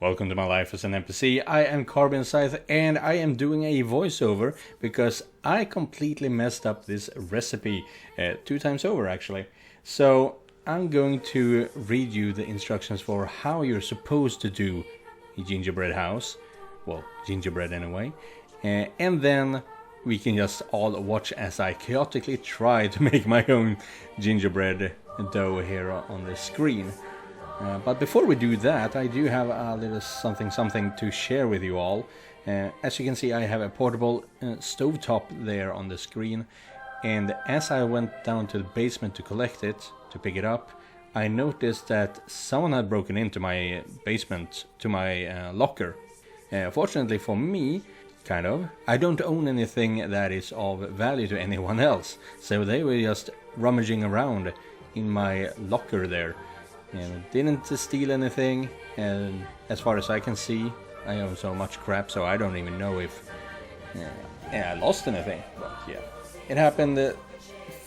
Welcome to my life as an NPC. I am Carbon Scythe and I am doing a voiceover because I completely messed up this recipe 2 times over actually. So I'm going to read you the instructions for how you're supposed to do a gingerbread house. Well, gingerbread anyway. And then we can just all watch as I chaotically try to make my own gingerbread dough here on the screen. But before we do that, I do have a little something to share with you all. As you can see, I have a portable stovetop there on the screen, and as I went down to the basement to collect it, to pick it up, I noticed that someone had broken into my basement, to my locker. Fortunately for me, kind of, I don't own anything that is of value to anyone else, so they were just rummaging around in my locker there. And didn't steal anything, and as far as I can see, I own so much crap, so I don't even know if I lost anything. But yeah, it happened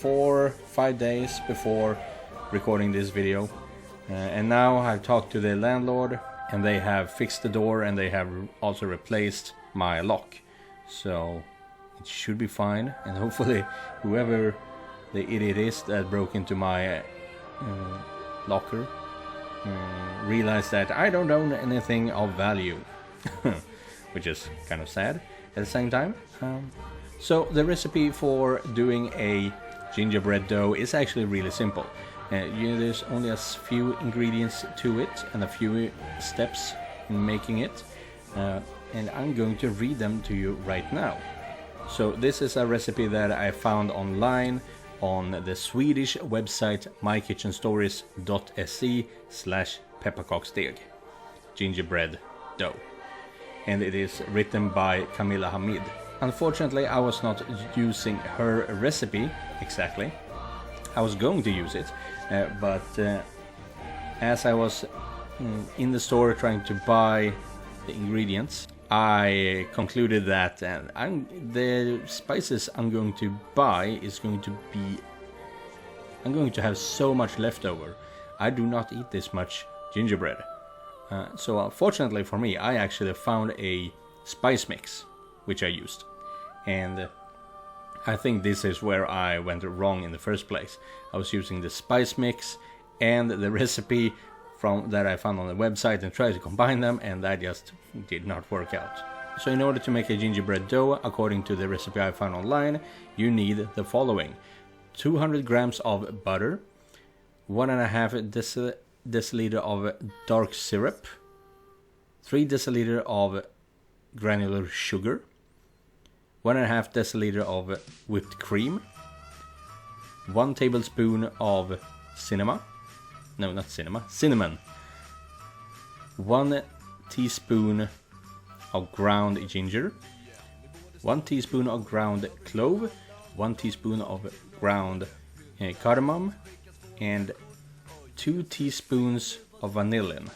4-5 days before recording this video, and now I've talked to the landlord, and they have fixed the door, and they have also replaced my lock, so it should be fine. And hopefully, whoever the idiot is that broke into my locker realize that I don't own anything of value, which is kind of sad at the same time. So the recipe for doing a gingerbread dough is actually really simple. There's only a few ingredients to it and a few steps in making it, and I'm going to read them to you right now. So this is a recipe that I found online on the Swedish website mykitchenstories.se/pepparkaksdeg, gingerbread dough, and it is written by Camilla Hamid. Unfortunately, I was not using her recipe exactly. I was going to use it, but as I was in the store trying to buy the ingredients, I concluded that the spices I'm going to buy I'm going to have so much left over. I do not eat this much gingerbread. So fortunately for me, I actually found a spice mix, which I used. And I think this is where I went wrong in the first place. I was using the spice mix and the recipe that I found on the website and tried to combine them, and that just did not work out. So in order to make a gingerbread dough, according to the recipe I found online, you need the following: 200 grams of butter, 1.5 deciliter of dark syrup, 3 deciliter of granular sugar, 1.5 deciliter of whipped cream, 1 tablespoon of cinnamon, 1 teaspoon of ground ginger, 1 teaspoon of ground clove, 1 teaspoon of ground cardamom, and 2 teaspoons of vanillin,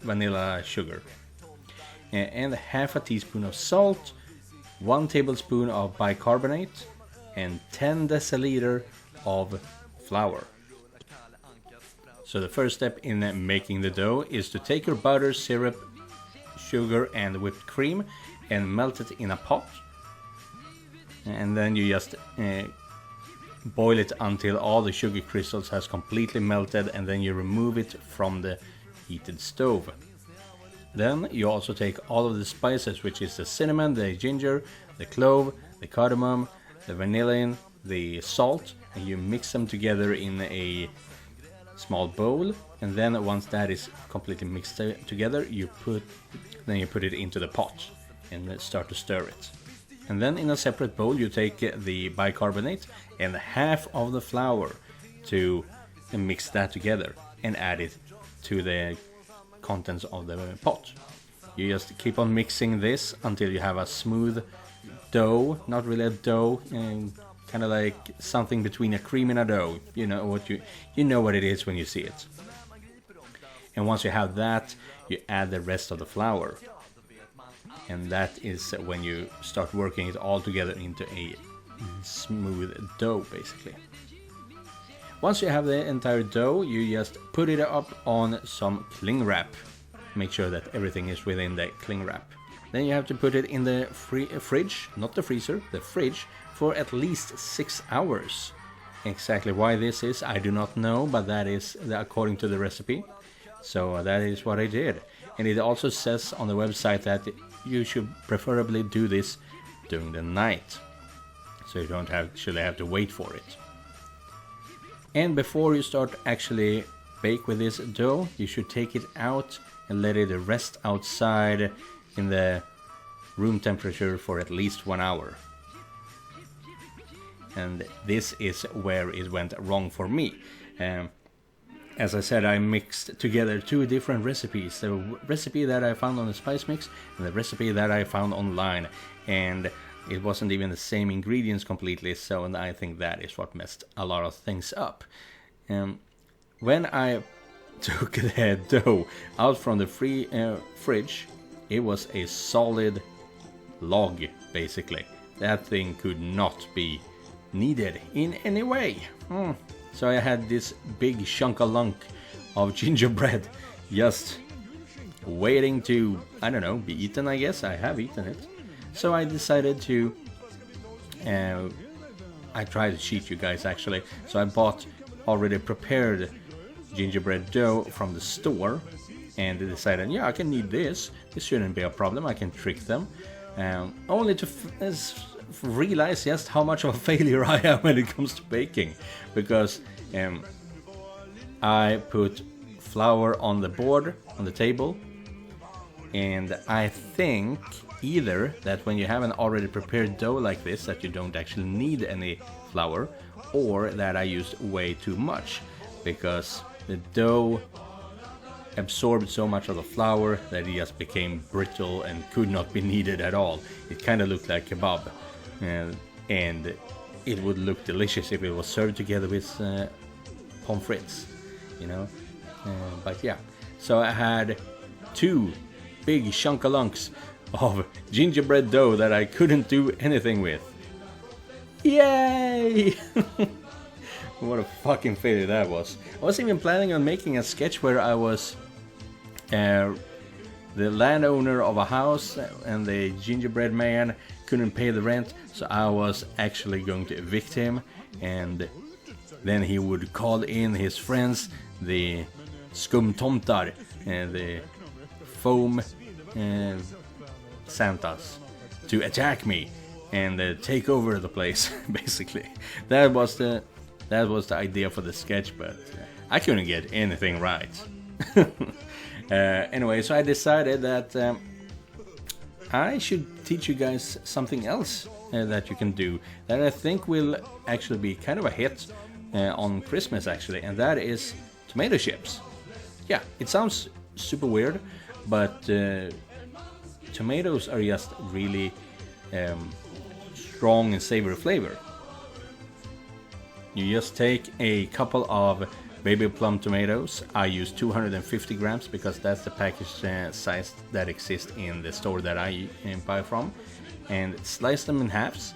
vanilla sugar, and half a teaspoon of salt, 1 tablespoon of bicarbonate, and 10 deciliter of flour. So the first step in making the dough is to take your butter, syrup, sugar and whipped cream and melt it in a pot. And then you just boil it until all the sugar crystals has completely melted, and then you remove it from the heated stove. Then you also take all of the spices, which is the cinnamon, the ginger, the clove, the cardamom, the vanillin, the salt, and you mix them together in a small bowl, and then once that is completely mixed together, you put it into the pot and start to stir it. And then in a separate bowl you take the bicarbonate and half of the flour to mix that together and add it to the contents of the pot. You just keep on mixing this until you have a smooth dough, not really a dough, kind of like something between a cream and a dough. You know what it is when you see it. And once you have that, you add the rest of the flour, and that is when you start working it all together into a smooth dough, basically. once you have the entire dough, you just put it up on some cling wrap. Make sure that everything is within the cling wrap. Then you have to put it in the fridge, not the freezer, the fridge, for at least 6 hours. Exactly why this is, I do not know, but that is according to the recipe. So that is what I did. And it also says on the website that you should preferably do this during the night, so you don't actually have to wait for it. And before you start actually bake with this dough, you should take it out and let it rest outside in the room temperature for at least 1 hour. And this is where it went wrong for me. As I said, I mixed together two different recipes. The recipe that I found on the Spice Mix and the recipe that I found online. And it wasn't even the same ingredients completely, so I think that is what messed a lot of things up. When I took the dough out from the fridge, it was a solid log, basically. That thing could not be kneaded in any way. So I had this big chunk-a-lunk of gingerbread just waiting to, I don't know, be eaten, I guess. I have eaten it. So I decided to, I tried to cheat you guys actually. So I bought already prepared gingerbread dough from the store and decided, yeah, I can knead this. This shouldn't be a problem. I can trick them. Only to realize just how much of a failure I am when it comes to baking, because I put flour on the board, on the table, and I think either that when you have an already prepared dough like this that you don't actually need any flour, or that I used way too much, because the dough absorbed so much of the flour that it just became brittle and could not be kneaded at all. It kind of looked like kebab. And it would look delicious if it was served together with pommes frites, you know. But yeah, so I had two big chunk-a-lunks of gingerbread dough that I couldn't do anything with. Yay! What a fucking failure that was. I was even planning on making a sketch where I was the landowner of a house and the gingerbread man couldn't pay the rent, so I was actually going to evict him, and then he would call in his friends, the skumtomtar and the foam Santas, to attack me and take over the place. Basically, that was the idea for the sketch, but I couldn't get anything right. Anyway, so I decided that I should teach you guys something else that you can do that I think will actually be kind of a hit on Christmas actually, and that is tomato chips. Yeah, it sounds super weird, but tomatoes are just really strong and savory flavor. You just take a couple of baby plum tomatoes. I use 250 grams because that's the package size that exists in the store that I buy from, and slice them in halves,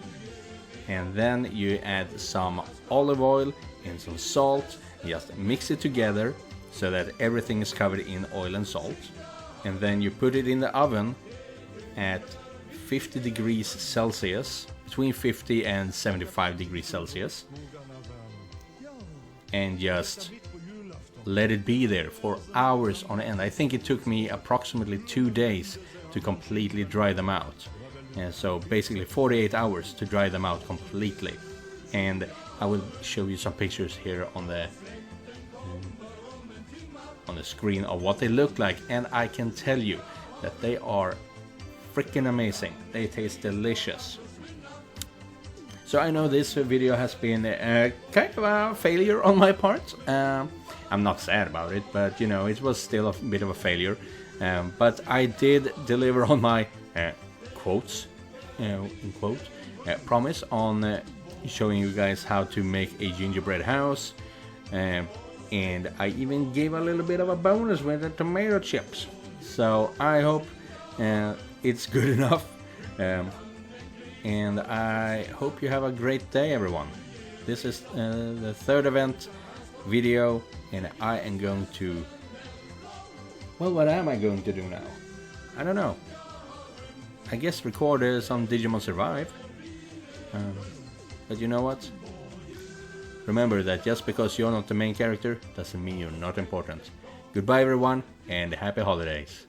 and then you add some olive oil and some salt. Just mix it together so that everything is covered in oil and salt, and then you put it in the oven at 50 degrees Celsius, between 50 and 75 degrees Celsius, and just let it be there for hours on end. I think it took me approximately 2 days to completely dry them out. And so basically 48 hours to dry them out completely. And I will show you some pictures here on the screen of what they look like, and I can tell you that they are freaking amazing. They taste delicious. So I know this video has been kind of a failure on my part. I'm not sad about it, but you know, it was still a bit of a failure. But I did deliver on my quotes, in quote, promise on showing you guys how to make a gingerbread house. And I even gave a little bit of a bonus with the tomato chips. So I hope it's good enough. And I hope you have a great day, everyone. This is the third event video, and I am going to... Well, what am I going to do now? I don't know. I guess record some Digimon Survive. But you know what? Remember that just because you're not the main character doesn't mean you're not important. Goodbye everyone, and happy holidays.